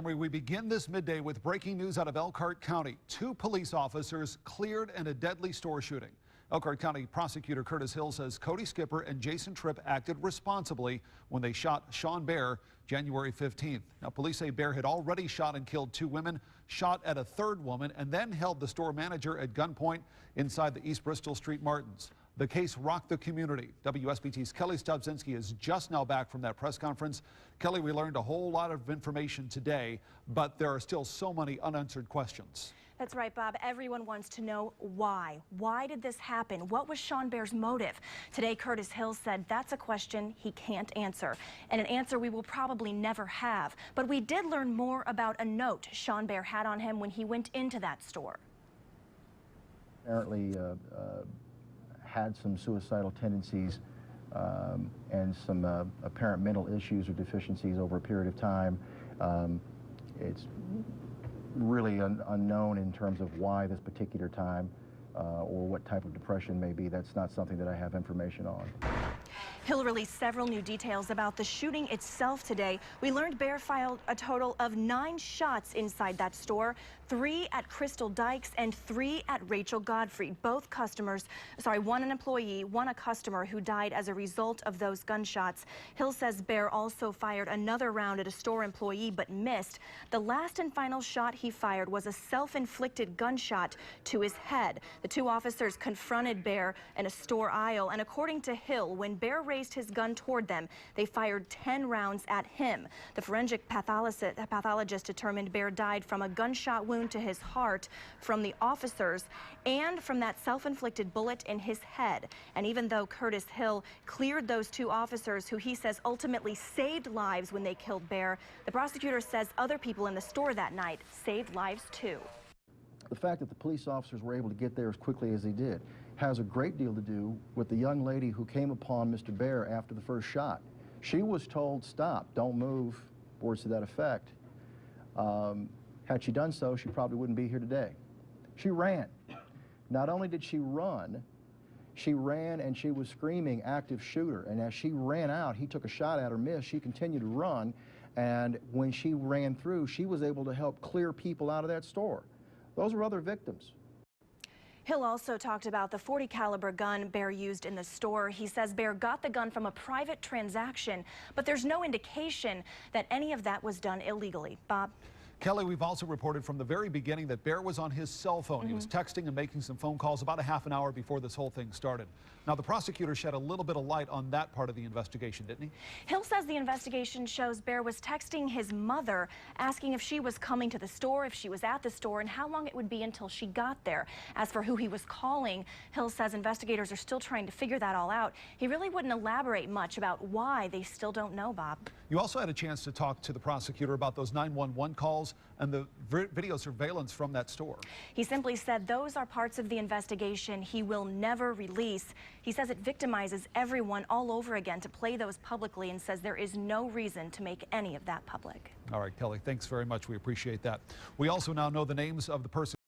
We begin this midday with breaking news out of Elkhart County. 2 police officers cleared in a deadly store shooting. Elkhart County Prosecutor Curtis Hill says Cody Skipper and Jason Tripp acted responsibly when they shot Sean Bear January 15th. Now, police say Bear had already shot and killed 2 women, shot at a 3rd woman, and then held the store manager at gunpoint inside the East Bristol Street Martins. The case rocked the community. WSBT's Kelly Stubzinski is just now back from that press conference. Kelly, we learned a whole lot of information today, but there are still so many unanswered questions. That's right, Bob. Everyone wants to know why. Why did this happen? What was Sean Bear's motive? Today, Curtis Hill said that's a question he can't answer, and an answer we will probably never have. But we did learn more about a note Sean Bear had on him when he went into that store. Apparently had some suicidal tendencies and some apparent mental issues or deficiencies over a period of time. It's really unknown in terms of why this particular time or what type of depression may be. That's not something that I have information on. Hill released several new details about the shooting itself today. We learned Bear fired a total of 9 shots inside that store, 3 at Crystal Dykes and 3 at Rachel Godfrey. Both customers, one an employee, 1 a customer who died as a result of those gunshots. Hill says Bear also fired another round at a store employee but missed. The last and final shot he fired was a self-inflicted gunshot to his head. The 2 officers confronted Bear in a store aisle, and according to Hill, when Bear raised his gun toward them, they fired 10 rounds at him. The forensic pathologist determined Bear died from a gunshot wound to his heart from the officers and from that self-inflicted bullet in his head. And even though Curtis Hill cleared those 2 officers who he says ultimately saved lives when they killed Bear, the prosecutor says other people in the store that night saved lives too. The fact that the police officers were able to get there as quickly as they did has a great deal to do with the young lady who came upon Mr. Bear after the first shot. She was told, stop, don't move, words to that effect. Had she done so, she probably wouldn't be here today. She ran. Not only did she ran and she was screaming active shooter. And as she ran out, he took a shot at her, missed. She continued to run. And when she ran through, she was able to help clear people out of that store. Those were other victims. Hill also talked about the .40 caliber gun Bear used in the store. He says Bear got the gun from a private transaction, but there's no indication that any of that was done illegally. Bob? Kelly, we've also reported from the very beginning that Bear was on his cell phone. He was texting and making some phone calls about a half an hour before this whole thing started. Now, the prosecutor shed a little bit of light on that part of the investigation, didn't he? Hill says the investigation shows Bear was texting his mother, asking if she was coming to the store, if she was at the store, and how long it would be until she got there. As for who he was calling, Hill says investigators are still trying to figure that all out. He really wouldn't elaborate much about why they still don't know, Bob. You also had a chance to talk to the prosecutor about those 911 calls and the video surveillance from that store. He simply said those are parts of the investigation he will never release. He says it victimizes everyone all over again to play those publicly, and says there is no reason to make any of that public. All right, Kelly, thanks very much. We appreciate that. We also now know the names of the person